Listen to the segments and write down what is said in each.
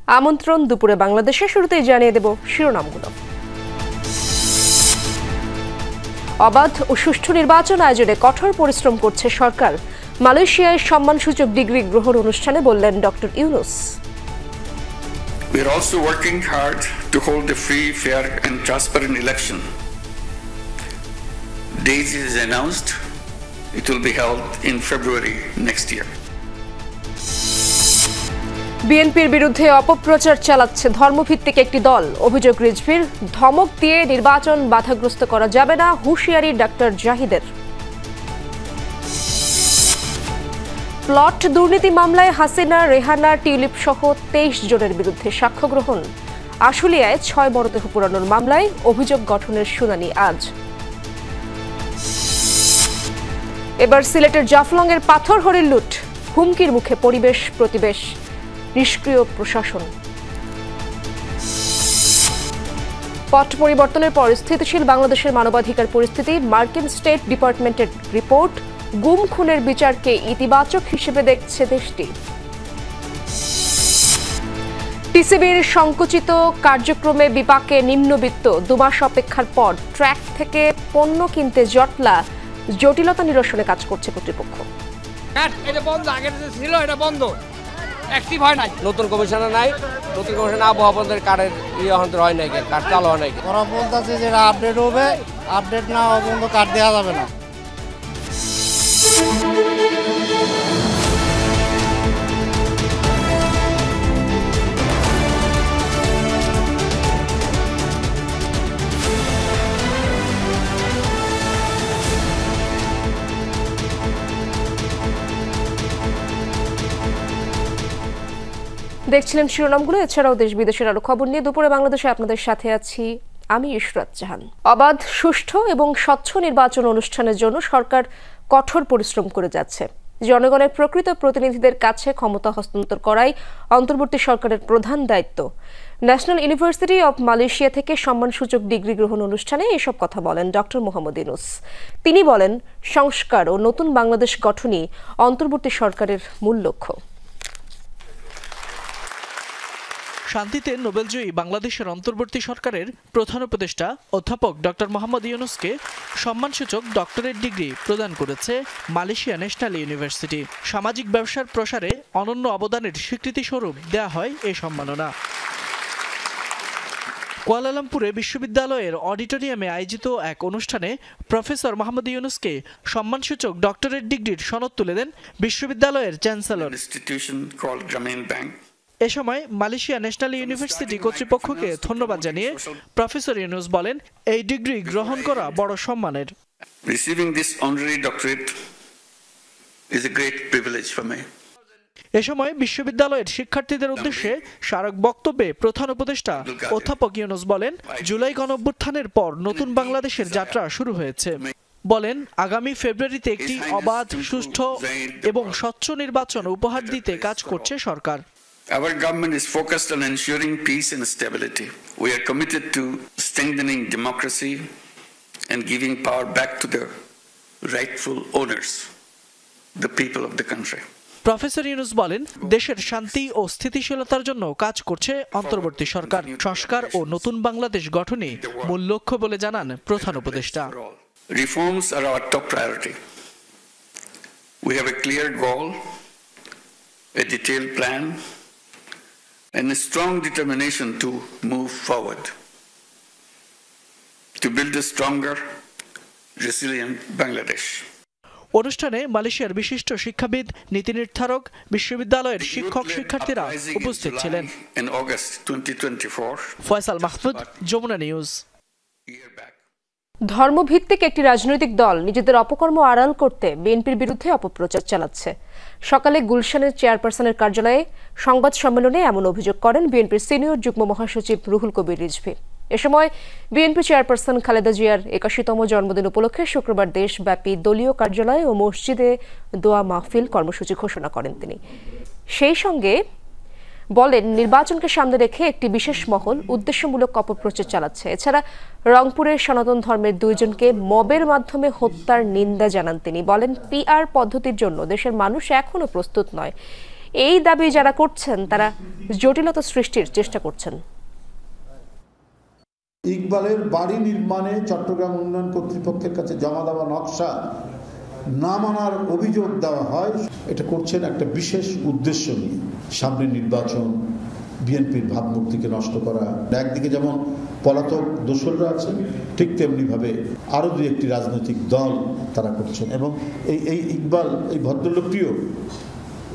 আমন্ত্রণ দুপুরে বাংলাদেশে। শুরুতেই জানিয়ে দেব শিরোনামগুলো। অবাধ ও সুষ্ঠু নির্বাচন আয়োজনে কঠোর পরিশ্রম করছে সরকার। মালয়েশিয়ায় সম্মানসূচক ডিগ্রি গ্রহণ অনুষ্ঠানে বললেন doctor Yunus. We are also working hard to hold a free, fair and transparent election. Date is announced. It will be held in February next year. বিএনপির বিরুদ্ধে অপপ্রচার চালাচ্ছে ধর্মভিত্তিক একটি দল। অভিযোগ রিজভির। ধমক দিয়ে নির্বাচন বাধাগ্রস্ত করা যাবে না, হুঁশিয়ারি ডক্টর জাহিদের। প্লট দুর্নীতি মামলায় হাসিনা, রেহানা, টিউলিপ সহ 23 জনের বিরুদ্ধে সাক্ষ্য গ্রহণ। আশুলিয়ায় 6 মরদেহ পোড়ানোর মামলায় অভিযোগ গঠনের শুনানি আজ। এবার সিলেটের জাফলংয়ের পাথর হরিণ লুট। হুমকির মুখে পরিবেশ প্রতিবেশ, নিষ্ক্রিয় প্রশাসন। পট পরিবর্তনের পর স্থিতিশীল বাংলাদেশের মানবাধিকার পরিস্থিতি। মার্কিন স্টেট ডিপার্টমেন্টের রিপোর্ট। গুম খুনের বিচারকে ইতিবাচক হিসেবে দেখছে দেশটি। টিসিবির সংকুচিত কার্যক্রমে বিপাকে নিম্নবিত্ত। 2 মাস অপেক্ষার পর ট্র্যাক থেকে পণ্য কিনতে জটিলতা নিরসনে কাজ করছে কর্তৃপক্ষ। এটা বন্ধ, আগে ছিল এটা বন্ধ, অ্যাক্টিভ হয় নাই। নতুন কমিশনার নাই, নতুন কমিশনার আবহাওয়া বন্ধের কার্ডের হয় নাই, কার্ড চালু হয় নাই। ওরা বলতেছে যেটা আপডেট হবে, আপডেট না হওয়া পর্যন্ত কার্ড দেওয়া যাবে না। দেখছিলেন শিরোনামগুলো। এছাড়াও দেশ বিদেশের আরো খবর নিয়ে দুপুরে বাংলাদেশে আপনাদের সাথে আছি আমি ইশরাত জাহান। অবাধ, সুষ্ঠু এবং স্বচ্ছ নির্বাচন অনুষ্ঠানের জন্য সরকার কঠোর পরিশ্রম করে যাচ্ছে। জনগণের প্রকৃত প্রতিনিধিদের কাছে ক্ষমতা হস্তান্তর করাই অন্তর্বর্তী সরকারের প্রধান দায়িত্ব। ন্যাশনাল ইউনিভার্সিটি অব মালয়েশিয়া থেকে সম্মানসূচক ডিগ্রি গ্রহণ অনুষ্ঠানে এসব কথা বলেন ডক্টর মোহাম্মদ ইউনূস। তিনি বলেন, সংস্কার ও নতুন বাংলাদেশ গঠনই অন্তর্বর্তী সরকারের মূল লক্ষ্য। শান্তিতে নোবেলজয়ী বাংলাদেশের অন্তর্বর্তী সরকারের প্রধান উপদেষ্টা অধ্যাপক ডক্টর মোহাম্মদ ইউনূসকে সম্মানসূচক ডক্টরেট ডিগ্রি প্রদান করেছে মালয়েশিয়া ন্যাশনাল ইউনিভার্সিটি। সামাজিক ব্যবসার প্রসারে অনন্য অবদানের স্বীকৃতিস্বরূপ দেয়া হয় এই সম্মাননা। কুয়ালালামপুরে বিশ্ববিদ্যালয়ের অডিটোরিয়ামে আয়োজিত এক অনুষ্ঠানে প্রফেসর মোহাম্মদ ইউনূসকে সম্মানসূচক ডক্টরেট ডিগ্রির সনদ তুলে দেন বিশ্ববিদ্যালয়ের চ্যান্সেলর। এ সময় মালয়েশিয়া ন্যাশনাল ইউনিভার্সিটি কর্তৃপক্ষকে ধন্যবাদ জানিয়ে প্রফেসর ইউনূস বলেন, এই ডিগ্রি গ্রহণ করা বড় সম্মানের। এ সময় বিশ্ববিদ্যালয়ের শিক্ষার্থীদের উদ্দেশ্যে স্মারক বক্তব্যে প্রধান উপদেষ্টা অধ্যাপক ইউনূস বলেন, জুলাই গণঅভ্যুত্থানের পর নতুন বাংলাদেশের যাত্রা শুরু হয়েছে। বলেন, আগামী ফেব্রুয়ারিতে একটি অবাধ, সুষ্ঠু এবং স্বচ্ছ নির্বাচন উপহার দিতে কাজ করছে সরকার। Our government is focused on ensuring peace and stability. We are committed to strengthening democracy and giving power back to the rightful owners, the people of the country. Professor Yunus বলেন, দেশের শান্তি ও স্থিতিশীলতার জন্য কাজ করছে অন্তর্বর্তী সরকার। সংস্কার ও নতুন বাংলাদেশ গঠনই মূল লক্ষ্য বলে জানান প্রধান উপদেষ্টা। Reforms are our top priority. We have a clear goal, a detailed plan, and a strong determination to move forward, to build a stronger, resilient Bangladesh. অনুষ্ঠানে মালয়েশিয়ার বিশিষ্ট শিক্ষাবিদ, নীতি নির্ধারক, বিশ্ববিদ্যালয়ের শিক্ষক শিক্ষার্থীরা উপস্থিত ছিলেন। ফয়সাল মাহমুদ, যমুনা নিউজ। ধর্মভিত্তিক একটি রাজনৈতিক দল নিজেদের অপকর্ম আড়াল করতে বিএনপির বিরুদ্ধে অপপ্রচার চালাচ্ছে। সকালে গুলশানের চেয়ারপারসনের কার্যালয়ে সংবাদ সম্মেলনে এমন অভিযোগ করেন বিএনপির সিনিয়র যুগ্ম মহাসচিব রুহুল কবির রিজভী। এ সময় বিএনপি চেয়ারপারসন খালেদা জিয়ার 81তম জন্মদিন উপলক্ষে শুক্রবার দেশব্যাপী দলীয় কার্যালয় ও মসজিদে দোয়া মাহফিল কর্মসূচি ঘোষণা করেন তিনি। সেই সঙ্গে বলেন, নির্বাচনকে সামনে রেখে একটি বিশেষ মহল উদ্দেশ্যমূলক অপপ্রচার চালাচ্ছে। এছাড়া রংপুরের সনাতন ধর্মের 2 জনকে মবের মাধ্যমে হত্যার নিন্দা জানান তিনি। বলেন, পিআর পদ্ধতির জন্য দেশের মানুষ এখনো প্রস্তুত নয়। এই দাবি যারা করছেন তারা জটিলতা সৃষ্টির চেষ্টা করছেন। ইকবালের বাড়ি নির্মাণে চট্টগ্রাম উন্নয়ন কর্তৃপক্ষের কাছে জমা দেওয়া নকশা না মানার অভিযোগ দেওয়া হয়। এটা করছেন একটা বিশেষ উদ্দেশ্য নিয়ে, সামনে নির্বাচন, বিএনপির ভাবমূর্তিকে নষ্ট করা। একদিকে যেমন পলাতক দোসররা আছেন, ঠিক তেমনি ভাবে আরো দুই একটি রাজনৈতিক দল তারা করছেন। এবং এই ইকবাল, এই ভদ্রলোকটিও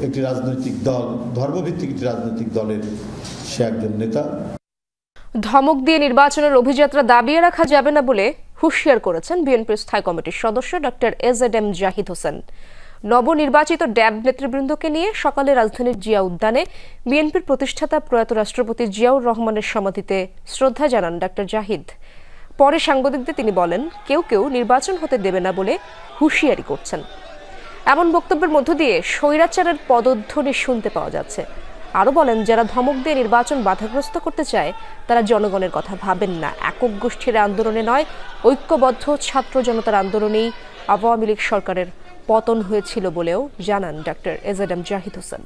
একটি রাজনৈতিক দল, ধর্মভিত্তিক একটি রাজনৈতিক দলের সে একজন নেতা। ধমক দিয়ে নির্বাচনের অভিযাত্রা দাবিয়ে রাখা যাবে না বলে হুঁশিয়ার করেছেন বিএনপির স্থায়ী কমিটির সদস্য ডক্টর এজেডএম জাহিদ হোসেন। নবনির্বাচিত ড্যাব নেতৃবৃন্দকে নিয়ে সকালে রাজধানীর জিয়া উদ্যানে বিএনপির প্রতিষ্ঠাতা প্রয়াত রাষ্ট্রপতি জিয়াউর রহমানের সমাধিতে শ্রদ্ধা জানান ডক্টর জাহিদ। পরে সাংবাদিকদের তিনি বলেন, কেউ কেউ নির্বাচন হতে দেবে না বলে হুঁশিয়ারি করছেন। এমন বক্তব্যের মধ্য দিয়ে স্বৈরাচারের পদধ্বনি শুনতে পাওয়া যাচ্ছে। আরও বলেন, যারা ধমক দিয়ে নির্বাচন বাধাগ্রস্ত করতে চায় তারা জনগণের কথা ভাবেন না। একক গোষ্ঠীর আন্দোলনে নয়, ঐক্যবদ্ধ ছাত্র জনতার আন্দোলনেই আওয়ামী লীগ সরকারের পতন হয়েছিল বলেও জানান ডক্টর এজেডএম জাহিদ হোসেন।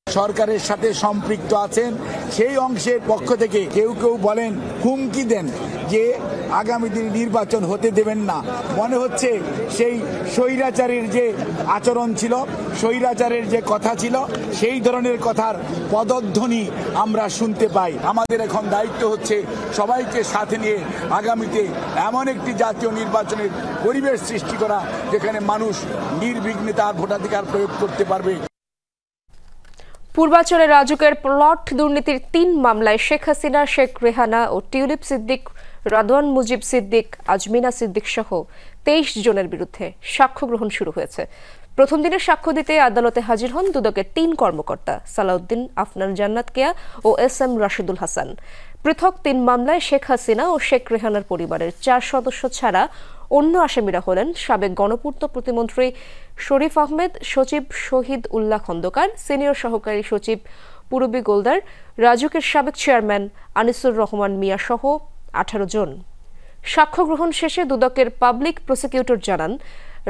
সরকারের সাথে সম্পৃক্ত আছেন সেই অংশের পক্ষ থেকে কেউ কেউ বলেন, হুমকি দেন যে আগামী দিনে নির্বাচন হতে দেবেন না। মনে হচ্ছে সেই স্বৈরাচারের যে আচরণ ছিল, স্বৈরাচারের যে কথা ছিল, সেই ধরনের কথার পদধ্বনি আমরা শুনতে পাই। আমাদের এখন দায়িত্ব হচ্ছে সবাইকে সাথে নিয়ে আগামীতে এমন একটি জাতীয় নির্বাচনের পরিবেশ সৃষ্টি করা যেখানে মানুষ নির্বিঘ্নে তার ভোটাধিকার প্রয়োগ করতে পারবে। পূর্বাচলে রাজুকের প্লট দুর্নীতির ৩ মামলায় শেখ হাসিনা, শেখ রেহানা ও টিউলিপ সিদ্দিক, রাদওয়ান মুজিব সিদ্দিক, আজমিনা সিদ্দিক সহ ২৩ জনের বিরুদ্ধে সাক্ষ্য গ্রহণ শুরু হয়েছে। প্রথম দিনে সাক্ষ্য দিতে আদালতে হাজির হন দুদকের ৩ কর্মকর্তা, সালাউদ্দিন, আফনান জান্নাত কেয়া ও এস.এম. রাশিদুল হাসান। পৃথক ৩ মামলায় শেখ হাসিনা ও শেখ রেহানার পরিবারের ৪ সদস্য ছাড়া অন্য আসামিরা হলেন সাবেক গণপূর্ত প্রতিমন্ত্রী শরীফ আহমেদ, সচিব শহীদ উল্লাহ খন্দকার, সিনিয়র সহকারী সচিব পুরবী গোলদার, রাজুকের সাবেক চেয়ারম্যান আনিসুর রহমান মিয়া সহ ১৮ জন। সাক্ষ্য গ্রহণ শেষে দুদকের পাবলিক প্রসিকিউটর জানান,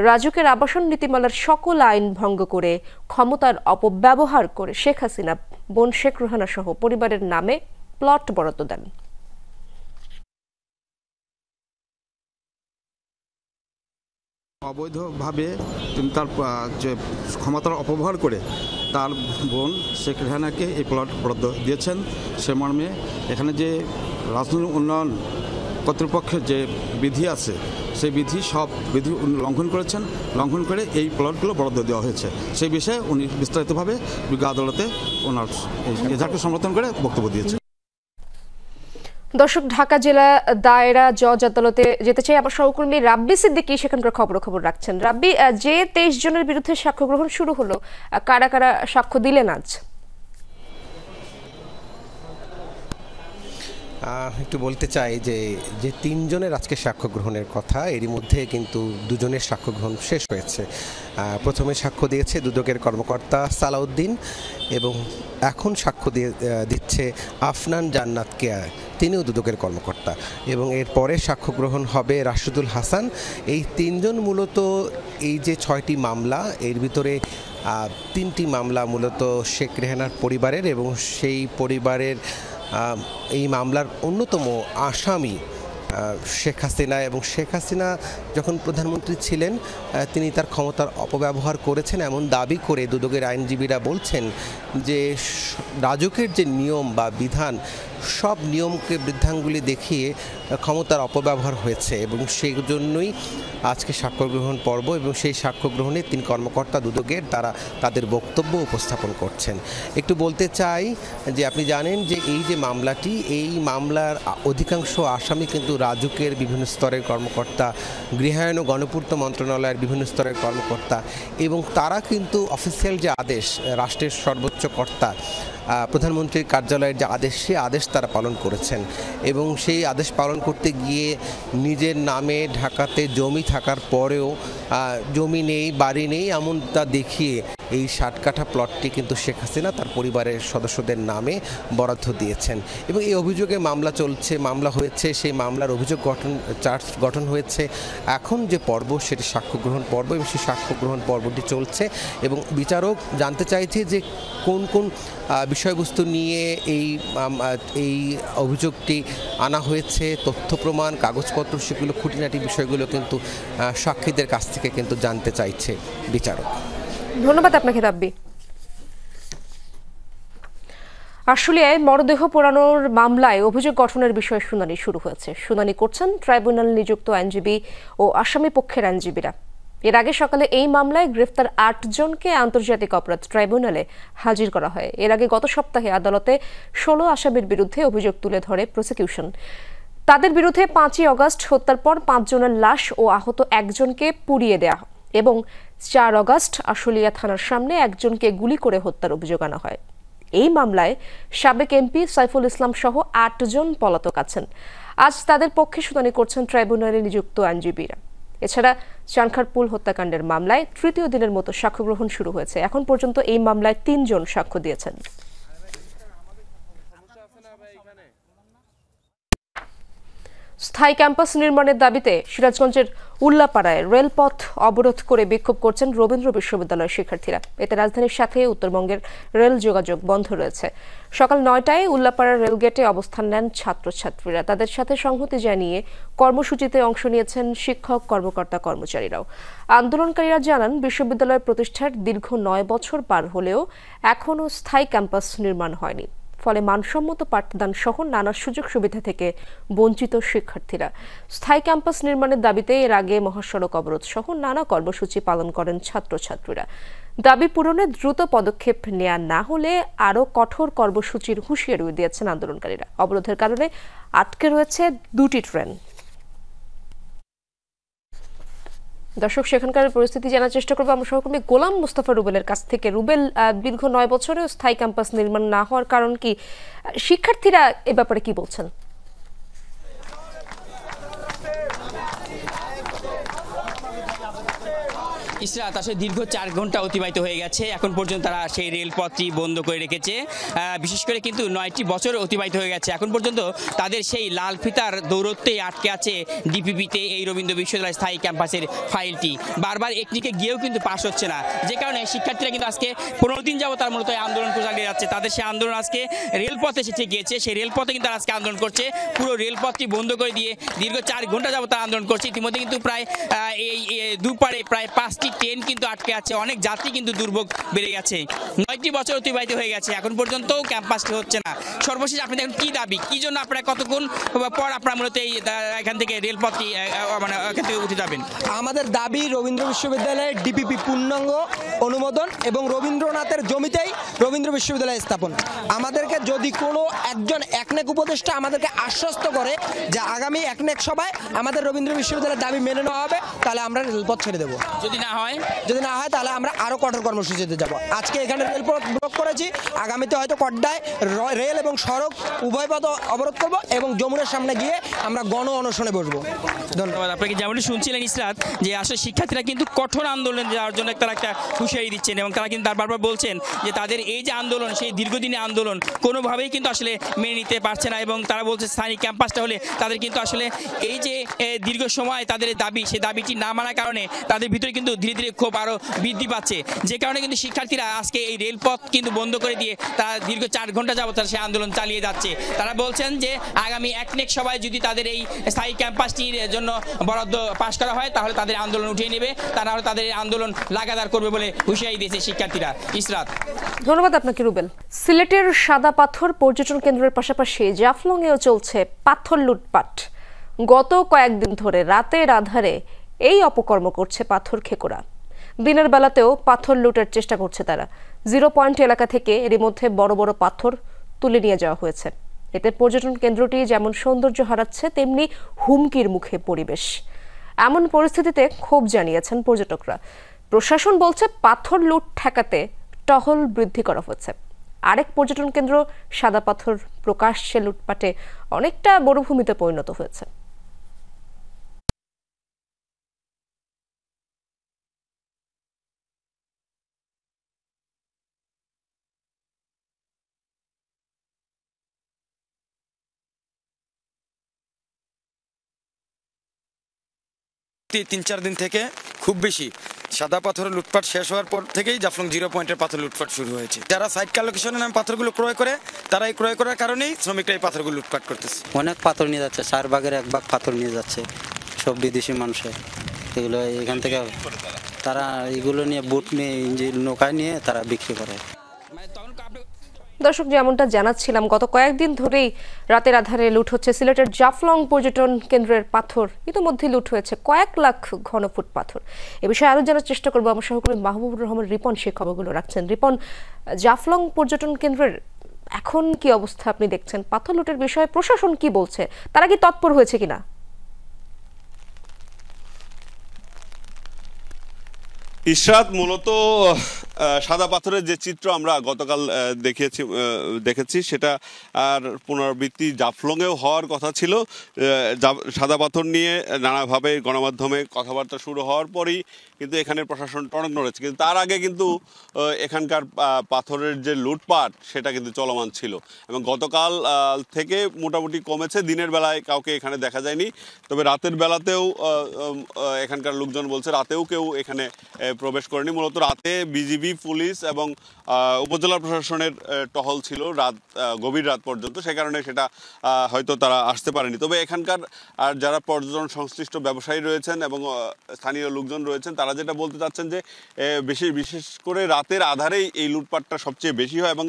রাজুকের আবাসন নীতিমালার সকল আইন ভঙ্গ করে ক্ষমতার অপব্যবহার করে শেখ হাসিনা বোন শেখ রেহানা সহ পরিবারের নামে প্লট বরাদ্দ দেন। অবৈধভাবে তিনি তার যে ক্ষমতার অপব্যবহার করে তার বোন শেখ রেহানাকে এই প্লট বরাদ্দ দিয়েছেন। সে মর্মে এখানে যে রাজনৈতিক উন্নয়ন কর্তৃপক্ষের যে বিধি আছে সেই সব বিধি লঙ্ঘন করেছেন, লঙ্ঘন করে এই প্লটগুলো বরাদ্দ দেওয়া হয়েছে। সেই বিষয়ে উনি বিস্তারিতভাবে বিজ্ঞ আদালতে ওনার এজাহারকে সমর্থন করে বক্তব্য দিয়েছেন। দর্শক, ঢাকা জেলা দায়রা জজ আদালতে যেতে চাই আমার সহকর্মী রাব্বি সিদ্দিকী সেখানকার খবর রাখছেন। রাব্বি, যে ২৩ জনের বিরুদ্ধে সাক্ষ্য গ্রহণ শুরু হলো, কারা কারা সাক্ষ্য দিলেন আজ? একটু বলতে চাই যে ৩ জনের আজকে সাক্ষ্য গ্রহণের কথা, এরই মধ্যে কিন্তু ২ জনের সাক্ষ্য গ্রহণ শেষ হয়েছে। প্রথমে সাক্ষ্য দিয়েছে দুদকের কর্মকর্তা সালাউদ্দিন এবং এখন সাক্ষ্য দিচ্ছে আফনান জান্নাত কেয়া, তিনিও দুদকের কর্মকর্তা, এবং এরপরে সাক্ষ্য গ্রহণ হবে রাশিদুল হাসান। এই ৩ জন মূলত এই যে ৬টি মামলা, এর ভিতরে ৩টি মামলা মূলত শেখ রেহানার পরিবারের, এবং সেই পরিবারের এই মামলার অন্যতম আসামি শেখ হাসিনা। এবং শেখ হাসিনা যখন প্রধানমন্ত্রী ছিলেন তিনি তার ক্ষমতার অপব্যবহার করেছেন এমন দাবি করে দুদকের আইনজীবীরা বলছেন যে রাজুকের যে নিয়ম বা বিধান, সব নিয়মকে বৃদ্ধাঙ্গুলি দেখিয়ে ক্ষমতার অপব্যবহার হয়েছে, এবং সেই জন্যই আজকে সাক্ষ্য গ্রহণ পর্ব। এবং সেই সাক্ষ্য গ্রহণে ৩ কর্মকর্তা দুদকের তারা তাদের বক্তব্য উপস্থাপন করছেন। একটু বলতে চাই যে আপনি জানেন যে এই যে মামলাটি, এই মামলার অধিকাংশ আসামি কিন্তু রাজুকের বিভিন্ন স্তরের কর্মকর্তা, গৃহায়ন ও গণপূর্ত মন্ত্রণালয়ের বিভিন্ন স্তরের কর্মকর্তা, এবং তারা কিন্তু অফিসিয়াল যে আদেশ, রাষ্ট্রের সর্বোচ্চ কর্তা প্রধানমন্ত্রীর কার্যালয়ের যে আদেশ, সে আদেশ তারা পালন করেছেন। এবং সেই আদেশ পালন করতে গিয়ে নিজের নামে ঢাকাতে জমি থাকার পরেও জমি নেই, বাড়ি নেই এমনটা দেখিয়ে এই 60 কাঠা প্লটটি কিন্তু শেখ হাসিনা তার পরিবারের সদস্যদের নামে বরাদ্দ দিয়েছেন এবং এই অভিযোগে মামলা চলছে, মামলা হয়েছে, সেই মামলার অভিযোগ চার্জ গঠন হয়েছে। এখন যে পর্ব সেটি সাক্ষ্য গ্রহণ পর্ব এবং সেই সাক্ষ্য গ্রহণ পর্বটি চলছে এবং বিচারক জানতে চাইছে যে কোন কোন বিষয়বস্তু নিয়ে এই অভিযোগটি আনা হয়েছে, তথ্য প্রমাণ, কাগজপত্র, সেগুলো খুঁটিনাটি বিষয়গুলো কিন্তু সাক্ষীদের কাছ থেকে কিন্তু জানতে চাইছে বিচারক। ধন্যবাদ আপনাকে রাব্বি। আশুলিয়ায় মরদেহ পোড়ানোর মামলায় অভিযোগ গঠনের বিষয়ে শুনানি শুরু হয়েছে। শুনানি করছেন ট্রাইব্যুনাল নিযুক্ত আইনজীবী ও আসামি পক্ষের আইনজীবীরা। এর আগে সকালে এই মামলায় গ্রেফতার 8 জনকে আন্তর্জাতিক অপরাধ ট্রাইব্যুনালে হাজির করা হয়। এর আগে গত সপ্তাহে আদালতে 16 আসামির বিরুদ্ধে অভিযোগ তুলে ধরে প্রসিকিউশন। তাদের বিরুদ্ধে 5ই আগস্ট হত্যার পর 5 জনের লাশ ও আহত 1 জনকে পুড়িয়ে দেয়া এবং 4 আগস্ট আশুলিয়া থানার সামনে 1 জনকে গুলি করে হত্যার অভিযোগ আনা হয়। এই মামলায় সাবেক এমপি সাইফুল ইসলাম সহ 8 জন পলাতক আছেন। আজ তাদের পক্ষে শুনানি করছেন ট্রাইব্যুনালে নিযুক্ত আইনজীবীরা। এছাড়া চানখারপুল হত্যাকাণ্ডের মামলায় তৃতীয় দিনের মতো সাক্ষ্য গ্রহণ শুরু হয়েছে। এখন পর্যন্ত এই মামলায় 3 জন সাক্ষ্য দিয়েছেন। স্থায়ী ক্যাম্পাস নির্মাণের দাবিতে সিরাজগঞ্জের উল্লাপাড়ায় রেলপথ অবরোধ করে বিক্ষোভ করছেন রবীন্দ্র বিশ্ববিদ্যালয়ের শিক্ষার্থীরা। এতে রাজধানীর সাথে উত্তরবঙ্গের রেল যোগাযোগ বন্ধ রয়েছে। সকাল 9টায় উল্লাপাড়ার রেলগেটে অবস্থান নেন ছাত্রছাত্রীরা। তাদের সাথে সংহতি জানিয়ে কর্মসূচিতে অংশ নিয়েছেন শিক্ষক, কর্মকর্তা, কর্মচারীরাও। আন্দোলনকারীরা জানান, বিশ্ববিদ্যালয় প্রতিষ্ঠার দীর্ঘ 9 বছর পার হলেও এখনও স্থায়ী ক্যাম্পাস নির্মাণ হয়নি। ফলে মানসম্মত পাঠদান সহ নানা সুযোগ সুবিধা থেকে বঞ্চিত শিক্ষার্থীরা। স্থায়ী ক্যাম্পাস নির্মাণের দাবিতে এর আগে মহাসড়ক অবরোধ সহ নানা কর্মসূচি পালন করেন ছাত্রছাত্রীরা। দাবি পূরণে দ্রুত পদক্ষেপ নেওয়া না হলে আরও কঠোর কর্মসূচির হুঁশিয়ারি দিয়েছেন আন্দোলনকারীরা। অবরোধের কারণে আটকে রয়েছে 2টি ট্রেন। দর্শক, সেখানকার পরিস্থিতি জানার চেষ্টা করবো আমরা সহকর্মী গোলাম মুস্তাফা রুবেলের কাছ থেকে। রুবেল, দীর্ঘ 9 বছরেও স্থায়ী ক্যাম্পাস নির্মাণ না হওয়ার কারণ কি? শিক্ষার্থীরা এ ব্যাপারে কি বলছেন? ইসরাত, আসলে দীর্ঘ 4 ঘন্টা অতিবাহিত হয়ে গেছে। এখন পর্যন্ত তারা সেই রেলপথটি বন্ধ করে রেখেছে। বিশেষ করে কিন্তু 9টি বছর অতিবাহিত হয়ে গেছে। এখন পর্যন্ত তাদের সেই লাল ফিতার দৌরত্বেই আটকে আছে ডিপিপিতে এই রবীন্দ্র বিশ্ববিদ্যালয় স্থায়ী ক্যাম্পাসের ফাইলটি। বারবার একদিকে গিয়েও কিন্তু পাস হচ্ছে না, যে কারণে শিক্ষার্থীরা কিন্তু আজকে 15 দিন যাবত তার মূলত আন্দোলন চালিয়ে যাচ্ছে। তাদের সেই আন্দোলন আজকে রেলপথে এসে গিয়েছে। সেই রেলপথে কিন্তু আজকে আন্দোলন করছে। পুরো রেলপথটি বন্ধ করে দিয়ে দীর্ঘ 4 ঘন্টা যাবত তারা আন্দোলন করছে। ইতিমধ্যে কিন্তু প্রায় এই দুপারে প্রায় 5টি ট্রেন কিন্তু আটকে আছে। অনেক যাত্রী কিন্তু দুর্ভোগ বেড়ে গেছে। 9টি বছর অতিবাহিত হয়ে গেছে, এখন পর্যন্ত ক্যাম্পাসটি হচ্ছে না। সর্বশেষ আপনি দেখুন কি দাবি, কি জন্য আপনারা কতক্ষণ পর আপনারা মূলত এই এখান থেকে রেলপথটি মানে এখান থেকে উঠে যাবেন? আমাদের দাবি রবীন্দ্র বিশ্ববিদ্যালয়ের ডিপিপি পূর্ণাঙ্গ অনুমোদন এবং রবীন্দ্রনাথের জমিতেই রবীন্দ্র বিশ্ববিদ্যালয় স্থাপন। আমাদেরকে যদি কোনো একজন একনেক উপদেষ্টা আমাদেরকে আশ্বস্ত করে যে আগামী একনেক সভায় আমাদের রবীন্দ্র বিশ্ববিদ্যালয়ের দাবি মেনে নেওয়া হবে, তাহলে আমরা রেলপথ ছেড়ে দেবো। যদি না হয় তাহলে আমরা আরো কঠোর কর্মসূচিতে যাব। আজকে এখানে রেলপথ ব্লক করেছি, আগামীতে হয়তো কড্ডায় রেল এবং সড়ক উভয় পথ অবরোধ করব এবং যমুনার সামনে গিয়ে আমরা গণ অনশনে বসবো। ধন্যবাদ আপনাকে। যেমনটি শুনছিলেন ইসরাত, যে আসলে শিক্ষার্থীরা কিন্তু কঠোর আন্দোলনে যাওয়ার জন্য তারা একটা হুঁশিয়ারি দিচ্ছেন এবং তারা কিন্তু বারবার বলছেন যে তাদের এই যে আন্দোলন, সেই দীর্ঘদিনের আন্দোলন কোনোভাবেই কিন্তু আসলে মেনে নিতে পারছে না এবং তারা বলছে স্থানীয় ক্যাম্পাসটা হলে তাদের কিন্তু আসলে এই যে দীর্ঘ সময় তাদের দাবি, সেই দাবিটি না মানার কারণে তাদের ভিতরে কিন্তু ধীরে ধীরে ক্ষোভ আরও বৃদ্ধি পাচ্ছে, যে কারণে কিন্তু শিক্ষার্থীরা আজকে এই রেলপথ কিন্তু বন্ধ করে দিয়ে তারা দীর্ঘ 4 ঘন্টা যাবত তারা সেই আন্দোলন চালিয়ে যাচ্ছে। তারা বলছেন যে আগামী একনেক সভায় যদি তাদের এই স্থায়ী ক্যাম্পাসটির জন্য বরাদ্দ পাশ করা হয়, তাহলে তাদের আন্দোলন উঠিয়ে নেবে, তারা তাদের আন্দোলন লাগাতার করবে বলে হুঁশিয়ারি দিয়েছে শিক্ষার্থীরা। ইসরাত, ধন্যবাদ আপনাকে রুবেল। সিলেটের সাদা পাথর পর্যটন কেন্দ্রের পাশাপাশি জাফলংয়েও চলছে পাথর লুটপাট। গত কয়েকদিন ধরে রাতের আধারে এই অপকর্ম করছে পাথর খেকোরা। দিনের বেলাতেও পাথর লুটের চেষ্টা করছে তারা। 0 পয়েন্ট এলাকা থেকে এর মধ্যে বড় বড় পাথর তুলে নিয়ে যাওয়া হয়েছে। এতে পর্যটন কেন্দ্রটি যেমন সৌন্দর্য হারাচ্ছে, তেমনি হুমকির মুখে পরিবেশ। এমন পরিস্থিতিতে ক্ষোভ জানিয়েছেন পর্যটকরা। প্রশাসন বলছে পাথর লুট ঠেকাতে টহল বৃদ্ধি করা হচ্ছে। আরেক পর্যটন কেন্দ্র সাদা পাথর প্রকাশ্যে লুটপাটে অনেকটা মরুভূমিতে পরিণত হয়েছে। 3-4 দিন থেকে খুব বেশি সাদা পাথরের লুটপাট শেষ হওয়ার পর থেকেই জাফলং 0 পয়েন্টের পাথর লুটপাট শুরু হয়েছে। যারা সাইট কালেকশনের নামে পাথরগুলো ক্রয় করে, তারা এই ক্রয় করার কারণেই শ্রমিকরা এই পাথরগুলো লুটপাট করতেছে। অনেক পাথর নিয়ে যাচ্ছে, 4 ভাগের 1 ভাগ পাথর নিয়ে যাচ্ছে সব বিদেশি মানুষের। এগুলো এখান থেকে তারা এগুলো নিয়ে বুট নিয়ে নৌকায় নিয়ে তারা বিক্রি করে। দর্শক, যেমনটা জানাচ্ছিলাম, গত কয়েকদিন ধরেই রাতের আধারে লুট হচ্ছে সিলেটের জাফলং পর্যটন কেন্দ্রের পাথর। ইতিমধ্যে লুট হয়েছে কয়েক লাখ ঘনফুট পাথর। এ বিষয়ে আরো জানার চেষ্টা করবো আমার সহকর্মী মাহবুবুর রহমান রিপন সেই খবরগুলো রাখছেন। রিপন, জাফলং পর্যটন কেন্দ্রের এখন কি অবস্থা আপনি দেখছেন? পাথর লুটের বিষয়ে প্রশাসন কি বলছে? তারা কি তৎপর হয়েছে কিনা? ইশরাত, মূলত সাদা পাথরের যে চিত্র আমরা গতকাল দেখেছি সেটা আর পুনরাবৃত্তি জাফলংয়েও হওয়ার কথা ছিল। সাদা পাথর নিয়ে নানাভাবে গণমাধ্যমে কথাবার্তা শুরু হওয়ার পরই কিন্তু এখানে প্রশাসন টনক নড়েছে, কিন্তু তার আগে কিন্তু এখানকার পাথরের যে লুটপাট সেটা কিন্তু চলমান ছিল এবং গতকাল থেকে মোটামুটি কমেছে। দিনের বেলায় কাউকে এখানে দেখা যায়নি, তবে রাতের বেলাতেও এখানকার লোকজন বলছে রাতেও কেউ এখানে প্রবেশ করেনি। মূলত রাতে বিজিবি, পুলিশ এবং উপজেলা প্রশাসনের টহল ছিল গভীর রাত পর্যন্ত, সে কারণে সেটা হয়তো তারা আসতে পারেনি। তবে এখানকার যারা পর্যটন সংশ্লিষ্ট ব্যবসায়ী রয়েছেন এবং স্থানীয় লোকজন রয়েছেন, তারা যেটা বলতে চাচ্ছেন যে বিশেষ করে রাতের আধারেই এই লুটপাটটা সবচেয়ে বেশি হয় এবং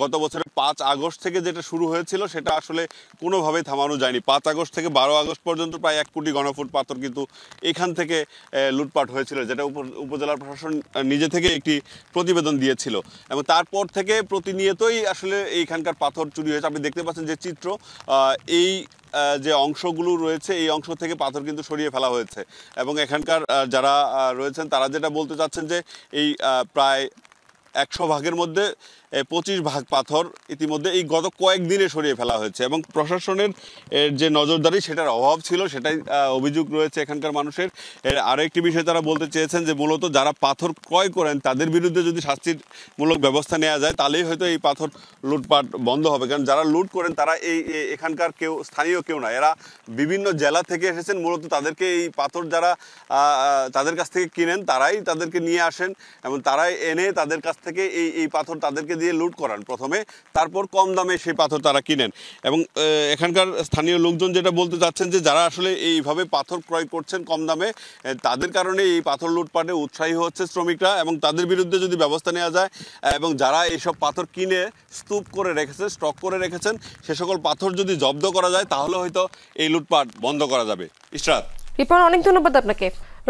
গত বছরের 5 আগস্ট থেকে যেটা শুরু হয়েছিল সেটা আসলে কোনোভাবেই থামানো যায়নি। 5 আগস্ট থেকে 12 আগস্ট পর্যন্ত প্রায় 1 কোটি ঘনফুট পাথর কিন্তু এখান থেকে লুটপাট হয়েছিল, যেটা উপজেলা প্রশাসন নিজে থেকে একটি প্রতিবেদন দিয়েছিল এবং তারপর থেকে প্রতিনিয়তই আসলে এইখানকার পাথর চুরি হয়েছে। আপনি দেখতে পাচ্ছেন যে চিত্র, এই যে অংশগুলো রয়েছে এই অংশ থেকে পাথর কিন্তু সরিয়ে ফেলা হয়েছে এবং এখানকার যারা রয়েছেন তারা যেটা বলতে চাচ্ছেন যে এই প্রায় 100 ভাগের মধ্যে 25 ভাগ পাথর ইতিমধ্যে এই গত কয়েকদিনে সরিয়ে ফেলা হয়েছে এবং প্রশাসনের যে নজরদারি সেটার অভাব ছিল, সেটাই অভিযোগ রয়েছে এখানকার মানুষের। আরও একটি বিষয় তারা বলতে চেয়েছেন যে মূলত যারা পাথর ক্রয় করেন তাদের বিরুদ্ধে যদি শাস্তিমূলক ব্যবস্থা নেওয়া যায় তাহলেই হয়তো এই পাথর লুটপাট বন্ধ হবে, কারণ যারা লুট করেন তারা এখানকার স্থানীয় কেউ না, এরা বিভিন্ন জেলা থেকে এসেছেন। মূলত তাদেরকে এই পাথর যারা তাদের কাছ থেকে কিনেন তারাই তাদেরকে নিয়ে আসেন এবং তারাই এনে তাদের কাছ থেকে এই পাথর তাদেরকে দিয়ে লুট করান প্রথমে, তারপর কম দামে সেই পাথর তারা কিনেন। এবং এখানকার স্থানীয় লোকজন যেটা বলতে চাচ্ছেন যে যারা আসলে এইভাবে পাথর ক্রয় করছেন কম দামে, তাদের কারণে এই পাথর লুটপাটে উৎসাহী হচ্ছে শ্রমিকরা এবং তাদের বিরুদ্ধে যদি ব্যবস্থা নেওয়া যায় এবং যারা এইসব পাথর কিনে স্তূপ করে রেখেছেন, স্টক করে রেখেছেন, সে সকল পাথর যদি জব্দ করা যায় তাহলে হয়তো এই লুটপাট বন্ধ করা যাবে। ইশরাত, রিপন, অনেক ধন্যবাদ আপনাকে।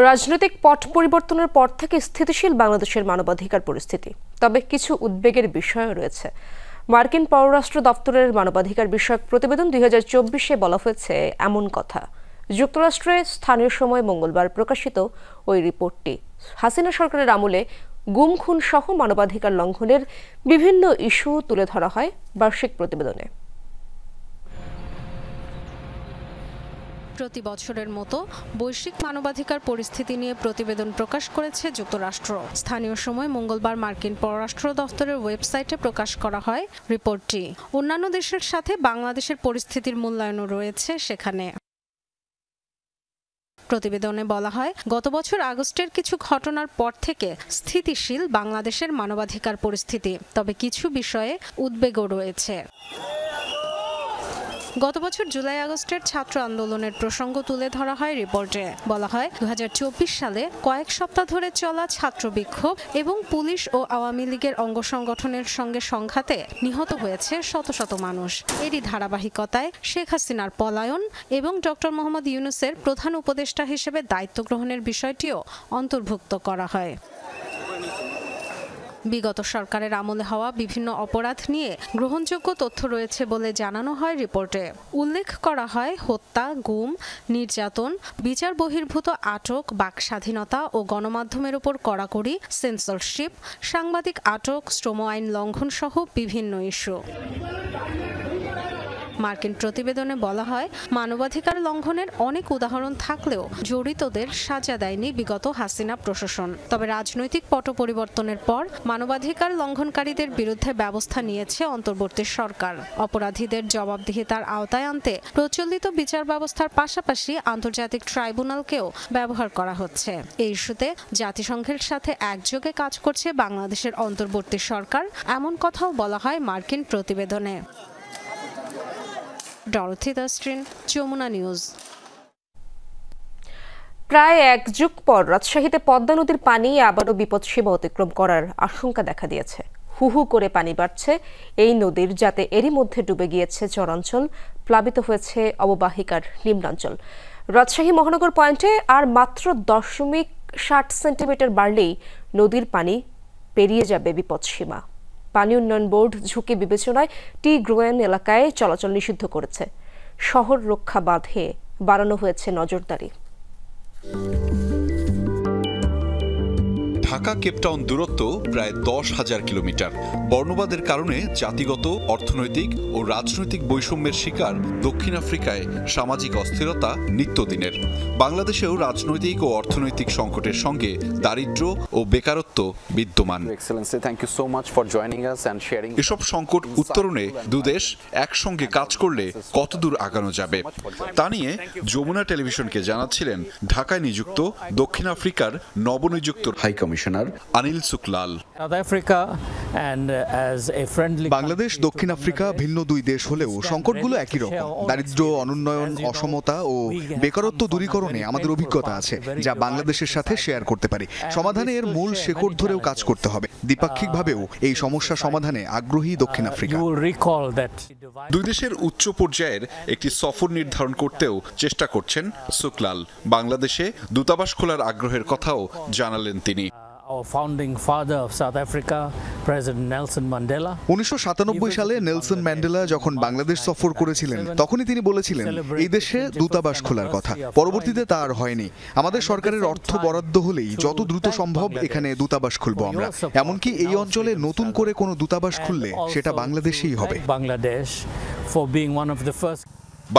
রাজনৈতিক পট পরিবর্তনের পর থেকে স্থিতিশীল বাংলাদেশের মানবাধিকার পরিস্থিতি, তবে কিছু উদ্বেগের বিষয় রয়েছে। মার্কিন পররাষ্ট্র দপ্তরের মানবাধিকার বিষয়ক প্রতিবেদন 2024-এ বলা হয়েছে এমন কথা। যুক্তরাষ্ট্রে স্থানীয় সময় মঙ্গলবার প্রকাশিত ওই রিপোর্টটি হাসিনা সরকারের আমলে গুম খুন সহ মানবাধিকার লঙ্ঘনের বিভিন্ন ইস্যু তুলে ধরা হয় বার্ষিক প্রতিবেদনে। প্রতি বছরের মতো বৈশ্বিক মানবাধিকার পরিস্থিতি নিয়ে প্রতিবেদন প্রকাশ করেছে যুক্তরাষ্ট্র। স্থানীয় সময় মঙ্গলবার মার্কিন পররাষ্ট্র দফতরের ওয়েবসাইটে প্রকাশ করা হয় রিপোর্টটি। অন্যান্য দেশের সাথে বাংলাদেশের পরিস্থিতির মূল্যায়নও রয়েছে সেখানে। প্রতিবেদনে বলা হয়, গত বছর আগস্টের কিছু ঘটনার পর থেকে স্থিতিশীল বাংলাদেশের মানবাধিকার পরিস্থিতি, তবে কিছু বিষয়ে উদ্বেগও রয়েছে। গত বছর জুলাই আগস্টের ছাত্র আন্দোলনের প্রসঙ্গ তুলে ধরা হয় রিপোর্টে। বলা হয়, 2024 সালে কয়েক সপ্তাহ ধরে চলা ছাত্র বিক্ষোভ এবং পুলিশ ও আওয়ামী লীগের অঙ্গ সংগঠনের সঙ্গে সংঘাতে নিহত হয়েছে শত শত মানুষ। এরই ধারাবাহিকতায় শেখ হাসিনার পলায়ন এবং ডক্টর মোহাম্মদ ইউনূসের প্রধান উপদেষ্টা হিসেবে দায়িত্ব গ্রহণের বিষয়টিও অন্তর্ভুক্ত করা হয়। বিগত সরকারের আমলে হওয়া বিভিন্ন অপরাধ নিয়ে গ্রহণযোগ্য তথ্য রয়েছে বলে জানানো হয় রিপোর্টে। উল্লেখ করা হয় হত্যা, গুম, নির্যাতন, বিচার বহির্ভূত আটক, বাক স্বাধীনতা ও গণমাধ্যমের উপর কড়াকড়ি, সেন্সরশিপ, সাংবাদিক আটক, শ্রম আইন লঙ্ঘন সহ বিভিন্ন ইস্যু। মার্কিন প্রতিবেদনে বলা হয়, মানবাধিকার লঙ্ঘনের অনেক উদাহরণ থাকলেও জড়িতদের সাজা দেয়নি বিগত হাসিনা প্রশাসন। তবে রাজনৈতিক পট পরিবর্তনের পর মানবাধিকার লঙ্ঘনকারীদের বিরুদ্ধে ব্যবস্থা নিয়েছে অন্তর্বর্তী সরকার। অপরাধীদের জবাবদিহিতার আওতায় আনতে প্রচলিত বিচার ব্যবস্থার পাশাপাশি আন্তর্জাতিক ট্রাইব্যুনালকেও ব্যবহার করা হচ্ছে। এই ইস্যুতে জাতিসংঘের সাথে একযোগে কাজ করছে বাংলাদেশের অন্তর্বর্তী সরকার, এমন কথাও বলা হয় মার্কিন প্রতিবেদনে। ডরথি দাস্ট্রিন, যমুনা নিউজ। প্রায় এক যুগ পর রাজশাহীতে পদ্মা নদীর পানি আবারও বিপদসীমা অতিক্রম করার আশঙ্কা দেখা দিয়েছে। হু হু করে পানি বাড়ছে এই নদীর, যাতে এরই মধ্যে ডুবে গিয়েছে চরাঞ্চল, প্লাবিত হয়েছে অববাহিকার নিম্নাঞ্চল। রাজশাহী মহানগর পয়েন্টে আর মাত্র 0.60 সেন্টিমিটার বাড়লেই নদীর পানি পেরিয়ে যাবে বিপদসীমা। পানি উন্নয়ন বোর্ড ঝুঁকি বিবেচনায় টি গ্রোয়েন এলাকায় চলাচল নিষিদ্ধ করেছে। শহর রক্ষা বাঁধে বাড়ানো হয়েছে নজরদারি। ঢাকা কেপটাউন দূরত্ব প্রায় 10,000 কিলোমিটার। বর্ণবাদের কারণে জাতিগত, অর্থনৈতিক ও রাজনৈতিক বৈষম্যের শিকার দক্ষিণ আফ্রিকায় সামাজিক অস্থিরতা নিত্যদিনের। বাংলাদেশেও রাজনৈতিক ও অর্থনৈতিক সংকটের সঙ্গে দারিদ্র্য ও বেকারত্ব বিদ্যমান। এসব সংকট উত্তরণে দুদেশ একসঙ্গে কাজ করলে কতদূর আগানো যাবে তা নিয়ে যমুনা টেলিভিশনকে জানাচ্ছিলেন ঢাকায় নিযুক্ত দক্ষিণ আফ্রিকার নবনিযুক্ত হাই কমিশনার অনিল সুকলাল। বাংলাদেশ দক্ষিণ আফ্রিকা ভিন্ন দুই দেশ হলেও সংকটগুলো একই রকম। দারিদ্র্য, অনুন্নয়ন, অসমতা ও বেকারত্ব দূরীকরণে আমাদের অভিজ্ঞতা আছে, যা বাংলাদেশের সাথে শেয়ার করতে পারি। সমাধানে এর মূল শেকড় ধরেও কাজ করতে হবে। দ্বিপাক্ষিকভাবেও এই সমস্যা সমাধানে আগ্রহী দক্ষিণ আফ্রিকা। দুই দেশের উচ্চ পর্যায়ের একটি সফর নির্ধারণ করতেও চেষ্টা করছেন সুকলাল। বাংলাদেশে দূতাবাস খোলার আগ্রহের কথাও জানালেন তিনি। 1997 সালে নেলসন ম্যান্ডেলা যখন বাংলাদেশ সফর করেছিলেন, তখনই তিনি বলেছিলেন এই দেশে দূতাবাস খোলার কথা। পরবর্তীতে তা আর হয়নি। আমাদের সরকারের অর্থ বরাদ্দ হলেই যত দ্রুত সম্ভব এখানে দূতাবাস খুলব আমরা। এমনকি এই অঞ্চলে নতুন করে কোনো দূতাবাস খুললে সেটা বাংলাদেশেই হবে।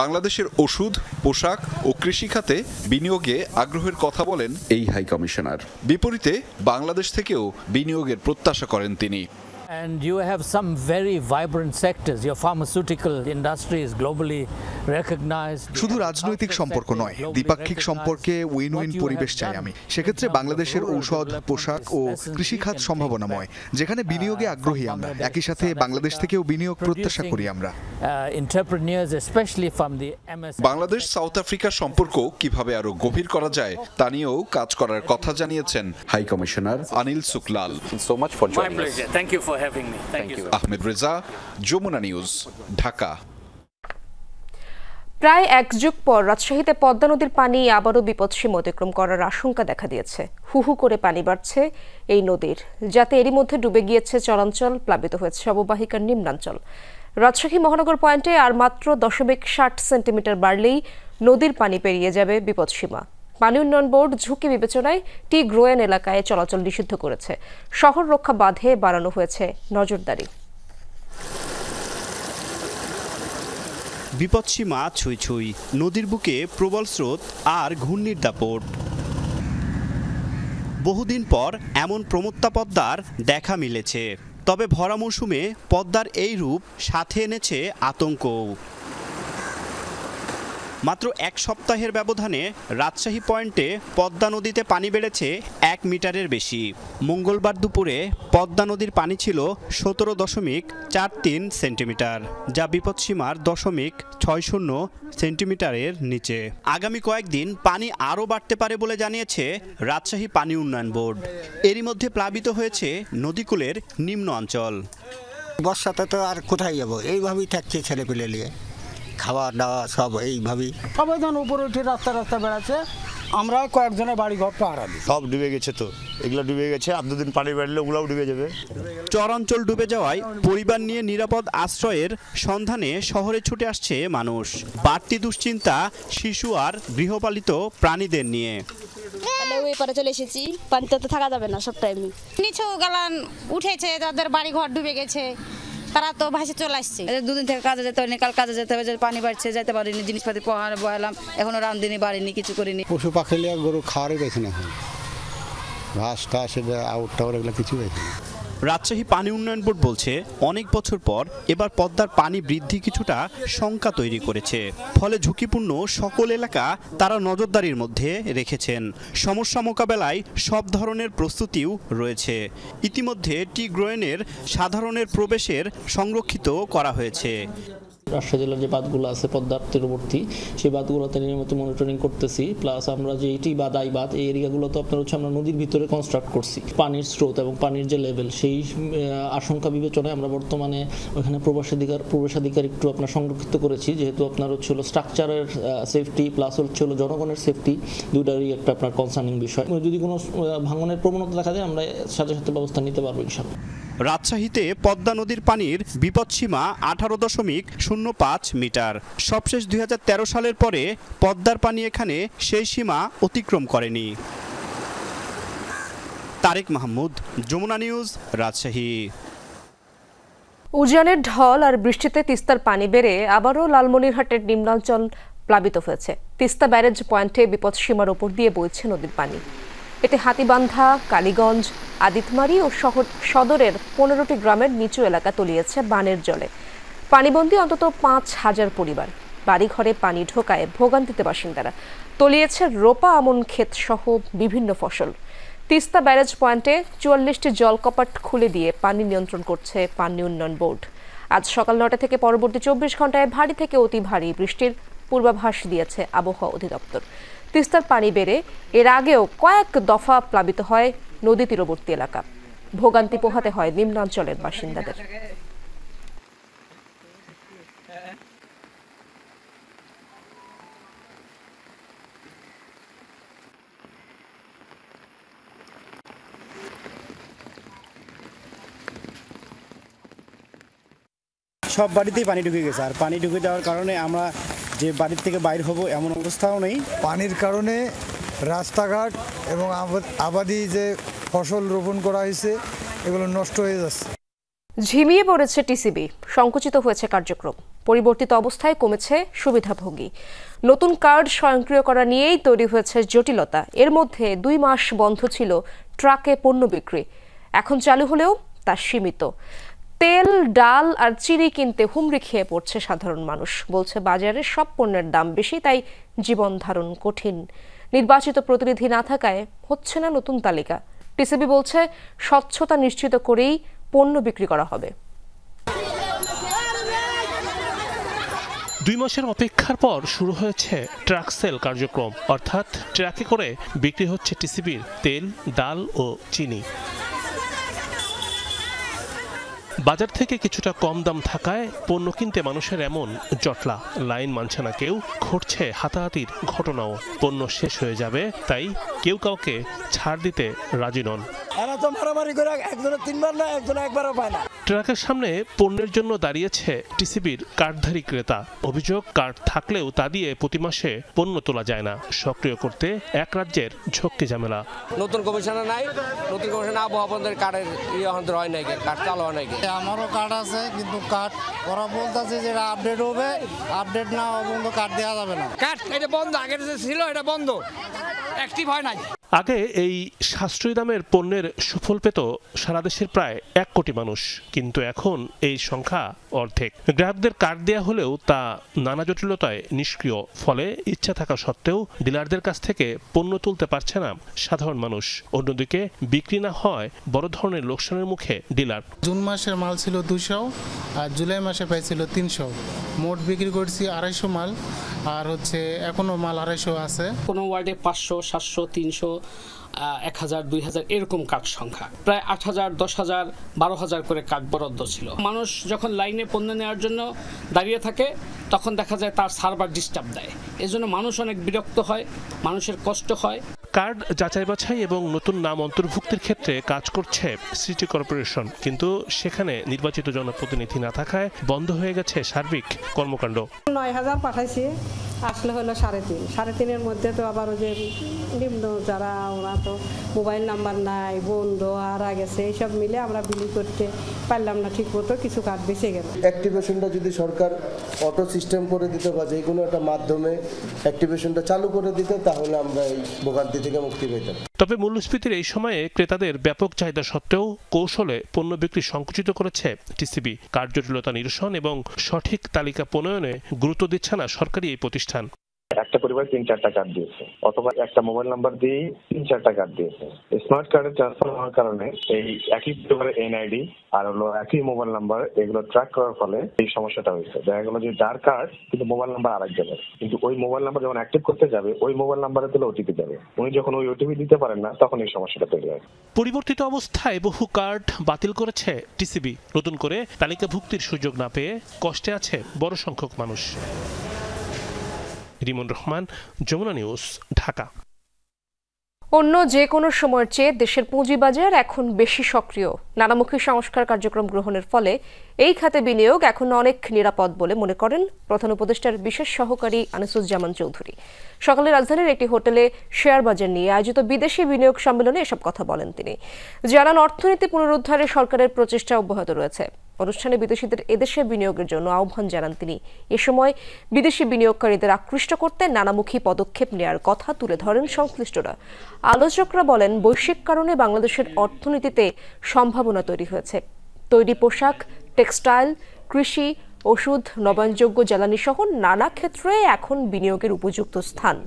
বাংলাদেশের ওষুধ, পোশাক ও কৃষি খাতে বিনিয়োগে আগ্রহের কথা বলেন এই হাই কমিশনার। বিপরীতে বাংলাদেশ থেকেও বিনিয়োগের প্রত্যাশা করেন তিনি। And you have some very vibrant sectors. Your pharmaceutical industry is globally recognized. শুধু রাজনৈতিক সম্পর্ক নয়, দ্বিপাক্ষিক সম্পর্কে উইন উইন পরিবেশ চাই আমি। সেক্ষেত্রে বাংলাদেশের ঔষধ, পোশাক ও কৃষিখাত সম্ভাবনাময়, যেখানে বিনিয়োগে আগ্রহী আমরা। একই সাথে বাংলাদেশ থেকেও বিনিয়োগ প্রত্যাশা করি আমরা। বাংলাদেশ সাউথ আফ্রিকার সম্পর্ক কিভাবে আরো গভীর করা যায় তা নিয়েও কাজ করার কথা জানিয়েছেন high commissioner Anil Suklal. Ahmed Reza, Jamuna news, Dhaka. প্রায় এক যুগ পর রাজশাহীতে পদ্মা নদীর পানি আবারও বিপদসীমা অতিক্রম করার আশঙ্কা দেখা দিয়েছে। হু হু করে পানি বাড়ছে এই নদীর, যাতে এরই মধ্যে ডুবে গিয়েছে চরাঞ্চল, প্লাবিত হয়েছে অববাহিকার নিম্নাঞ্চল। রাজশাহী মহানগর পয়েন্টে আর মাত্র 0.60 সেন্টিমিটার বাড়লেই নদীর পানি পেরিয়ে যাবে বিপদসীমা। পানি উন্নয়ন বোর্ড ঝুঁকি বিবেচনায় টি গ্রোয়েন এলাকায় চলাচল নিষিদ্ধ করেছে। শহর রক্ষা বাঁধে বাড়ানো হয়েছে নজরদারি। বিপদসীমা ছুঁই ছুঁই, নদীর বুকে প্রবল স্রোত আর ঘূর্ণির দাপট। বহুদিন পর এমন প্রমত্তা পদ্মার দেখা মিলেছে। তবে ভরা মৌসুমে পদ্মার এই রূপ সাথে এনেছে আতঙ্কও। মাত্র এক সপ্তাহের ব্যবধানে রাজশাহী পয়েন্টে পদ্মা নদীতে পানি বেড়েছে 1 মিটারের বেশি। মঙ্গলবার দুপুরে পদ্মা নদীর পানি ছিল 17.43 সেন্টিমিটার, যা বিপদসীমার 0.60 সেন্টিমিটারের নিচে। আগামী কয়েকদিন পানি আরও বাড়তে পারে বলে জানিয়েছে রাজশাহী পানি উন্নয়ন বোর্ড। এরই মধ্যে প্লাবিত হয়েছে নদীকূলের নিম্ন অঞ্চল। বর্ষাতে তো আর কোথায় যাবো, এইভাবেই থাকছে ছেলে পেলে নিয়ে, খাওয়া দাওয়া সব এইভাবেই। সবাই যখন উপরে উঠে রাস্তা বেড়াচ্ছে, আমরা কয়েকজনের বাড়ি ঘর পাহারা দিই। সব ডুবে গেছে, তো এগুলো ডুবে গেছে। আর দুদিন পানি বাড়লে ওগুলাও ডুবে যাবে। চরাঞ্চল ডুবে যাওয়ায় পরিবার নিয়ে নিরাপদ আশ্রয়ের সন্ধানে শহরে ছুটে আসছে মানুষ। বাড়তি দুশ্চিন্তা শিশু আর গৃহপালিত প্রাণীদের নিয়ে। ওই পারে চলে এসেছি, পানিতে তো থাকা যাবে না সব টাইমে। নিচু গালান উঠেছে, তাদের বাড়ি ঘর ডুবে গেছে, তারা তো ভাসে চলে আসছে। দুদিন থেকে কাজে যেতে পারিনি, কাল কাজে যেতে হবে, পানি বাড়ছে যেতে পারিনি, জিনিসপাতি পোহারে বয়ালাম, এখনো রামদিনই বাড়িনি, কিছু করিনি। পশু পাখি গরু খাওয়ারই পেয়েছে না, এখন ঘাস টাস আউট টাউট এগুলো কিছু পেয়েছে না। রাজশাহী পানি উন্নয়ন বোর্ড বলছে অনেক বছর পর এবার পদ্মার পানি বৃদ্ধি কিছুটা শঙ্কা তৈরি করেছে, ফলে ঝুঁকিপূর্ণ সকল এলাকা তারা নজরদারির মধ্যে রেখেছেন। সমস্যা মোকাবেলায় সব ধরনের প্রস্তুতিও রয়েছে। ইতিমধ্যে টি গ্রোয়েনের সাধারণের প্রবেশের সংরক্ষিত করা হয়েছে। রাজশাহী জেলার যে বাঁধগুলো আছে পদ্মার তীরবর্তী, সেই বাঁধগুলোতে নিয়মিত মনিটরিং করতেছি। প্লাস আমরা যে এটি বাঁধ আই বাঁধ এই এরিয়াগুলো তো আপনার হচ্ছে আমরা নদীর ভিতরে কনস্ট্রাক্ট করছি। পানির স্রোত এবং পানির যে লেভেল সেই আশঙ্কা বিবেচনায় আমরা বর্তমানে ওইখানে প্রবেশাধিকার একটু আপনার সংরক্ষিত করেছি, যেহেতু আপনার হচ্ছে স্ট্রাকচারের সেফটি প্লাস হচ্ছে জনগণের সেফটি দুইটারই একটা আপনার কনসার্নিং বিষয়। যদি কোনো ভাঙনের প্রবণতা দেখা যায় আমরা সাথে সাথে ব্যবস্থা নিতে পারবো ইনশাআল্লাহ। রাজশাহীতে পদ্মা নদীর পানির বিপদসীমা 18.05 মিটার। সবশেষ 2013 সালের পরে পদ্মার পানি এখানে সেই সীমা অতিক্রম করেনি। তারেক মাহমুদ, যমুনা নিউজ, রাজশাহী। উজানের ঢল আর বৃষ্টিতে তিস্তার পানি বেড়ে আবারও লালমনিরহাটের নিম্নাঞ্চল প্লাবিত হয়েছে। তিস্তা ব্যারেজ পয়েন্টে বিপদসীমার ওপর দিয়ে বইছে নদীর পানি। এতে হাতিবান্ধা, কালীগঞ্জ, আদিতমারি ও সদরের 15টি গ্রামের নিচু এলাকা তলিয়েছে বানের জলে। পানিবন্দী অন্তত 5,000 পরিবার। বাড়িঘরে পানি ঢোকায় ভোগান্তিতে বাসিন্দারা। তলিয়েছে রোপা আমন ক্ষেত সহ বিভিন্ন ফসল। তিস্তা ব্যারেজ পয়েন্টে 44টি জলকপাট খুলে দিয়ে পানি নিয়ন্ত্রণ করছে পানি উন্নয়ন বোর্ড। আজ সকাল 9টা থেকে পরবর্তী 24 ঘন্টায় ভারী থেকে অতি ভারী বৃষ্টির পূর্বাভাস দিয়েছে আবহাওয়া অধিদপ্তর। তিস্তার পানি বেড়ে এর আগেও কয়েক দফা প্লাবিত হয় নদী তীরবর্তী এলাকা। ভোগান্তি পোহাতে হয় নিম্নাঞ্চলের বাসিন্দাদের। সব বাড়িতেই পানি ঢুকে গেছে, আর পানি ঢুকে যাওয়ার কারণে আমরা যে বাড়ির থেকে বাইর হব এমন অবস্থাও নেই। পানির কারণে রাস্তাঘাট এবং আবাদি যে ফসল রোপণ করা হয়েছে এগুলো নষ্ট হয়ে যাচ্ছে। ঝিমিয়ে পড়েছে টিসিবি, সংকুচিত হয়েছে কার্যক্রম, পরিবর্তিত অবস্থায় কমেছে সুবিধাভোগী। নতুন কার্ড স্বয়ংক্রিয় করা নিয়েই তৈরি হয়েছে জটিলতা। এর মধ্যে 2 মাস বন্ধ ছিল ট্রাকে পণ্য বিক্রি, এখন চালু হলেও তা সীমিত। তেল, ডাল আর চিনি কিনতে হুমড়ি খেয়ে পড়ছে সাধারণ মানুষ। বলছে বাজারে সব পণ্যের দাম বেশি, তাই জীবন ধারণ কঠিন। নির্বাচিত প্রতিনিধি না থাকায় হচ্ছে না নতুন তালিকা। টিসিবি বলছে স্বচ্ছতা নিশ্চিত করেই পণ্য বিক্রি করা হবে। 2 মাসের অপেক্ষার পর শুরু হয়েছে ট্রাক সেল কার্যক্রম, অর্থাৎ ট্রাকে করে বিক্রি হচ্ছে টিসিবির তেল, ডাল ও চিনি। বাজার থেকে কিছুটা কম দাম থাকায় পণ্য কিনতে মানুষের এমন জটলা, লাইন মানছে না কেউ, ঘটছে হাতাহাতির ঘটনাও। পণ্য শেষ হয়ে যাবে তাই কেউ কাউকে ছাড় দিতে রাজি নন। ট্রাকের সামনে পণ্যের জন্য দাঁড়িয়েছে টিসিবির কার্ডধারী ক্রেতা। অভিযোগ, কার্ড থাকলেও তা দিয়ে প্রতি মাসে পণ্য তোলা যায় না। সক্রিয় করতে এক রাজ্যের ঝক্কি ঝামেলা। নতুন কমিশনার নাই, নতুন কমিশনার আবহাওয়া বন্ধের কার্ডের হয় নাই, কার্ড চালু হয় নাই। আমারও কার্ড আছে, কিন্তু কার্ড ওরা বলতেছে যে আপডেট হবে, আপডেট না হওয়া পর্যন্ত কার্ড দেওয়া যাবে না। কার্ড এটা বন্ধ, আগে যে ছিল এটা বন্ধ, অ্যাক্টিভ হয় নাই। আগে এই সাশ্রয়ী দামের পণ্যের সুফল পেত সারা দেশের প্রায় 1 কোটি মানুষ, কিন্তু এখন এই সংখ্যা অর্ধেক। গ্রাহকদের কার্ড দেয়া হলেও তা নানা জটিলতায় নিষ্ক্রিয়। ফলে ইচ্ছা থাকা সত্ত্বেও ডিলারদের কাছ থেকে পণ্য তুলতে পারছে না সাধারণ মানুষ। অন্যদিকে বিক্রি না হয় বড় ধরনের লোকসানের মুখে ডিলার। জুন মাসের মাল ছিল 200 আর জুলাই মাসে পাইছিল 300, মোট বিক্রি করছি 250 মাল, আর হচ্ছে এখনো মাল 250 আছে। কোনো ওয়ার্ডে 500, 700, 300, 1000, 2000 এরকম কার্ড সংখ্যা। প্রায় 8000, 10000, 12000 করে কার্ড বরাদ্দ ছিল। মানুষ যখন লাইনে পণ্য নেওয়ার জন্য দাঁড়িয়ে থাকে তখন দেখা যায় তার সার্ভার ডিস্টার্ব দেয়। এজন্য মানুষ অনেক বিরক্ত হয়, মানুষের কষ্ট হয়। কার্ড যাচাই বাছাই এবং নতুন নাম অন্তর্ভুক্তির ক্ষেত্রে কাজ করছে সিটি কর্পোরেশন, কিন্তু সেখানে নির্বাচিত জনপ্রতিনিধি না থাকায় বন্ধ হয়ে গেছে সার্বিক কর্মকাণ্ড। 9,000 পাঠাইছি, আসলে হলো 3.5 মধ্যে তো আবার ওই যে নিম্ন যারা ওরা তো মোবাইল নাম্বার নাই, বন্ধ হারা গেছে, এইসব মিলে আমরা বিলি করতে পারলাম না ঠিক মতো, কিছু কার্ড বেঁচে গেল। অ্যাক্টিভেশনটা যদি সরকার অটো সিস্টেম করে দিতে বা যে কোনো একটা মাধ্যমে অ্যাক্টিভেশনটা চালু করে দিত, তাহলে আমরা এই ভোগান্তি থেকে মুক্তি পেতাম। তবে মূল্যস্ফীতির এই সময়ে ক্রেতাদের ব্যাপক চাহিদা সত্ত্বেও কৌশলে পণ্য বিক্রি সংকুচিত করেছে টিসিবি। কার্ড জটিলতা নিরসন এবং সঠিক তালিকা প্রণয়নে গুরুত্ব দিচ্ছে না সরকারি এই প্রতিষ্ঠান। একটা পরিবার 3-4টা কার্ড দিয়েছে, অথবা একটা মোবাইল নাম্বার দিয়ে 3-4টা কার্ড দিয়েছে। স্মার্ট কার্ডের ট্রান্সফার হওয়ার কারণে এই একই পরিবারের এনআইডি আর হলো একই মোবাইল নাম্বার, এগুলো ট্র্যাক করার ফলে এই সমস্যাটা হয়েছে। দেখা গেল যে যার কার্ড কিন্তু মোবাইল নাম্বার আরেকজনের, কিন্তু ওই মোবাইল নাম্বার যখন অ্যাক্টিভ করতে যাবে ওই মোবাইল নাম্বারে দিলে ওটিপি যাবে, উনি যখন ওই ওটিপি দিতে পারেন না তখন এই সমস্যাটা তৈরি হয়। পরিবর্তিত অবস্থায় বহু কার্ড বাতিল করেছে টিসিবি। নতুন করে তালিকাভুক্তির সুযোগ না পেয়ে কষ্টে আছে বড় সংখ্যক মানুষ। রিমন রহমান, যমুনা নিউজ, ঢাকা। অন্য যে কোনো সময়ের চেয়ে দেশের পুঁজিবাজার এখন বেশি সক্রিয়। নানামুখী সংস্কার কার্যক্রম গ্রহণের ফলে এই খাতে বিনিয়োগ এখন অনেক নিরাপদ বলে মনে করেন প্রধান উপদেষ্টার বিশেষ সহকারী আনিসুজ্জামান চৌধুরী। সকালে রাজধানীর একটি হোটেলে শেয়ার বাজার নিয়ে আয়োজিত বিদেশি বিনিয়োগ সম্মেলনে এসব কথা বলেন তিনি। জানান, অর্থনীতি পুনরুদ্ধারে সরকারের প্রচেষ্টা অব্যাহত রয়েছে। অনুষ্ঠানে বিদেশিদের এদেশে বিনিয়োগের জন্য আহ্বান জানান তিনি। এ সময় বিদেশি বিনিয়োগকারীদের আকৃষ্ট করতে নানামুখী পদক্ষেপ নেওয়ার কথা তুলে ধরেন সংশ্লিষ্টরা। আলোচকরা বলেন, বৈশ্বিক কারণে বাংলাদেশের অর্থনীতিতে সম্ভাবনা তৈরি হয়েছে। তৈরি পোশাক, টেক্সটাইল, কৃষি, ওষুধ, নবায়নযোগ্য জ্বালানি সহ নানা ক্ষেত্রে এখন বিনিয়োগের উপযুক্ত স্থান।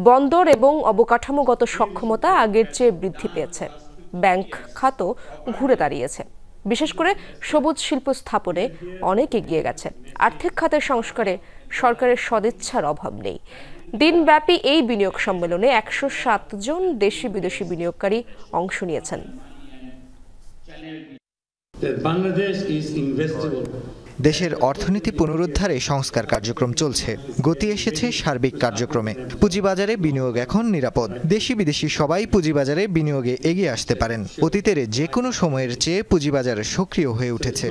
বন্দর এবং অবকাঠামোগত সক্ষমতা আগের চেয়ে বৃদ্ধি পেয়েছে। ব্যাংক খাতও ঘুরে দাঁড়িয়েছে। বিশেষ করে সবুজ শিল্প স্থাপনে অনেক এগিয়ে গেছে। আর্থিক খাতের সংস্কারে সরকারের সদিচ্ছার অভাব নেই। দিনব্যাপী এই বিনিয়োগ সম্মেলনে 107 জন দেশি বিদেশি বিনিয়োগকারী অংশ নিয়েছেন। দেশের অর্থনীতি পুনরুদ্ধারে সংস্কার কার্যক্রম চলছে। গতি এসেছে সার্বিক কার্যক্রমে। পুঁজিবাজারে বিনিয়োগ এখন নিরাপদ। দেশি বিদেশি সবাই পুঁজিবাজারে বিনিয়োগে এগিয়ে আসতে পারেন। অতীতের যে কোনো সময়ের চেয়ে পুঁজিবাজার সক্রিয় হয়ে উঠেছে।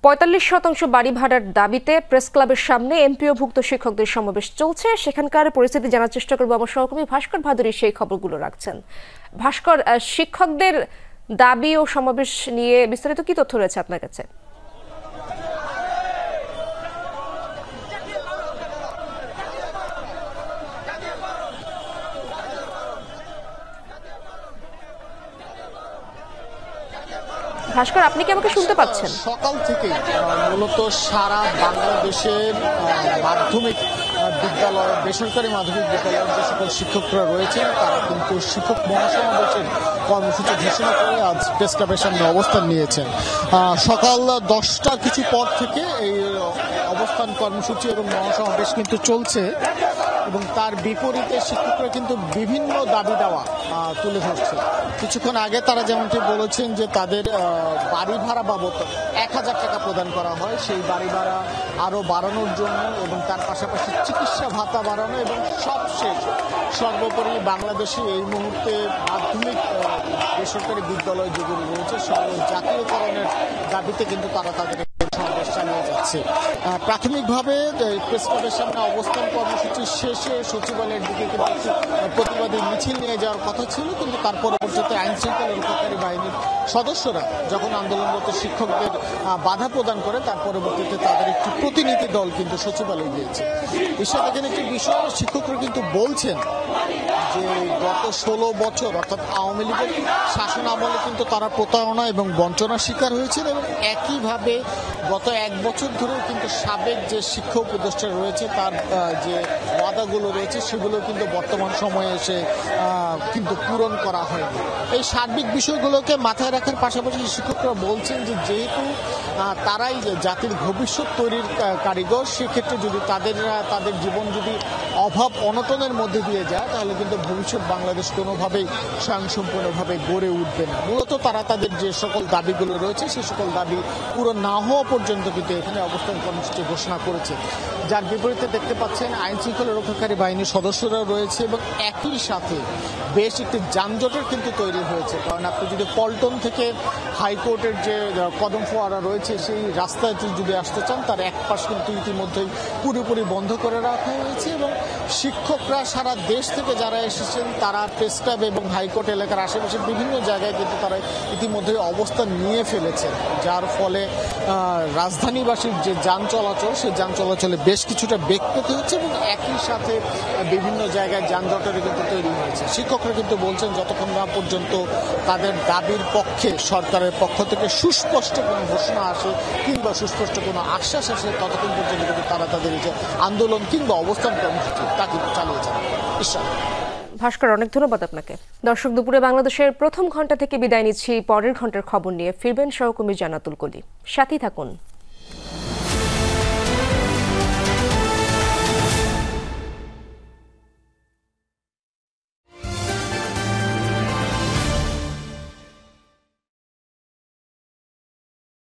45% বাড়ি ভাড়ার দাবিতে প্রেস ক্লাবের সামনে এমপিওভুক্ত শিক্ষকদের সমাবেশ চলছে। সেখানকার পরিস্থিতি জানার চেষ্টা করব আমার সহকর্মী ভাস্কর ভাদুরী সেই খবরগুলো রাখছেন। ভাস্কর, শিক্ষকদের দাবি ও সমাবেশ নিয়ে বিস্তারিত কি তথ্য রয়েছে আপনার কাছে? ভাস্কর, আপনি কি আমাকে শুনতে পাচ্ছেন? সকাল থেকে মূলত সারা বাংলাদেশের মাধ্যমিক বিদ্যালয়, বেসরকারি মাধ্যমিক বিদ্যালয়ের যে সকল শিক্ষকরা রয়েছেন তারা কিন্তু শিক্ষক মহাসমাবেশের কর্মসূচি ঘোষণা করে আজ প্রেস ক্লাবের সামনে অবস্থান নিয়েছেন। সকাল 10টার কিছু পর থেকে এই অবস্থান কর্মসূচি এবং মহাসমাবেশ কিন্তু চলছে এবং তার বিপরীতে শিক্ষকরা কিন্তু বিভিন্ন দাবি দাওয়া তুলে ধরছে। কিছুক্ষণ আগে তারা যেমনটি বলেছেন যে তাদের বাড়ি ভাড়া বাবদ 1000 টাকা প্রদান করা হয়, সেই বাড়ি ভাড়া আরও বাড়ানোর জন্য এবং তার পাশাপাশি চিকিৎসা ভাতা বাড়ানো এবং সবশেষ সর্বোপরি বাংলাদেশে এই মুহূর্তে মাধ্যমিক বেসরকারি বিদ্যালয় যেগুলো রয়েছে জাতীয়করণের দাবিতে কিন্তু তারা তাদের সমাবেশ চালিয়ে যাচ্ছে। প্রাথমিকভাবে প্রেস ক্লাবের সামনে অবস্থান কর্মসূচির শেষে সচিবালয়ের দিকে কিন্তু প্রতিবাদী মিছিল নিয়ে যাওয়ার কথা ছিল, কিন্তু তার পরবর্তীতে আইন শৃঙ্খলা রক্ষাকারী বাহিনীর সদস্যরা যখন আন্দোলনরত শিক্ষকদের বাধা প্রদান করে তার পরবর্তীতে তাদের একটি প্রতিনিধি দল কিন্তু সচিবালয়ে গিয়েছে। এসব এখানে একটি বিষয়, শিক্ষকরা কিন্তু বলছেন যে গত 16 বছর অর্থাৎ আওয়ামী লীগের শাসন আমলে কিন্তু তারা প্রতারণা এবং বঞ্চনার শিকার হয়েছেন এবং একইভাবে গত 1 বছর ধরেও কিন্তু সাবেক যে শিক্ষা উপদেষ্টা রয়েছে তার যে ওয়াদাগুলো রয়েছে সেগুলো কিন্তু বর্তমান সময়ে এসে কিন্তু পূরণ করা হয়নি। এই সার্বিক বিষয়গুলোকে মাথায় রাখার পাশাপাশি শিক্ষকরা বলছেন যে যেহেতু তারাই জাতির ভবিষ্যৎ তৈরির কারিগর, সেক্ষেত্রে যদি তাদের জীবন যদি অভাব অনটনের মধ্যে দিয়ে যায় তাহলে কিন্তু ভবিষ্যৎ বাংলাদেশ কোনোভাবেই স্বয়ংসম্পূর্ণভাবে গড়ে উঠবে না। মূলত তারা তাদের যে সকল দাবিগুলো রয়েছে সেই সকল দাবি পুরো না হওয়া পর্যন্ত কিন্তু এখানে অবস্থান কর্মসূচি ঘোষণা করেছে। যার বিপরীতে দেখতে পাচ্ছেন আইন শৃঙ্খলা রক্ষাকারী বাহিনীর সদস্যরা রয়েছে এবং একই সাথে বেশ একটি যানজটের কিন্তু তৈরি হয়েছে। কারণ আপনি যদি পল্টন থেকে হাইকোর্টের যে কদম ফোয়ারা রয়েছে সেই রাস্তায় যদি আসতে চান তার এক পাশ কিন্তু ইতিমধ্যেই পুরোপুরি বন্ধ করে রাখা হয়েছে এবং শিক্ষকরা সারা দেশ থেকে যারা এসেছেন তারা প্রেস ক্লাব এবং হাইকোর্ট এলাকার আশেপাশে বিভিন্ন জায়গায় কিন্তু তারা ইতিমধ্যে অবস্থান নিয়ে ফেলেছে, যার ফলে রাজধানীবাসীর যে যান চলাচল সেই যান চলাচলে বেশ কিছুটা বেগ পেতে হচ্ছে এবং একই সাথে বিভিন্ন জায়গায় যানজটের কিন্তু তৈরি হয়েছে। শিক্ষকরা কিন্তু বলছেন যতক্ষণ না পর্যন্ত তাদের দাবির পক্ষে সরকারের পক্ষ থেকে সুস্পষ্ট কোনো ঘোষণা আসে কিংবা সুস্পষ্ট কোনো আশ্বাস আসে ততক্ষণ পর্যন্ত কিন্তু তারা তাদের এই যে আন্দোলন কিংবা অবস্থান কর্মসূচি তা কিন্তু চালিয়ে যাবে। ভাস্কর, অনেক ধন্যবাদ আপনাকে। দর্শক, দুপুরে বাংলাদেশের প্রথম ঘন্টা থেকে বিদায় নিচ্ছি। পরের ঘন্টার খবর নিয়ে ফিরবেন সহকর্মী জান্নাতুল কলি। সাথেই থাকুন।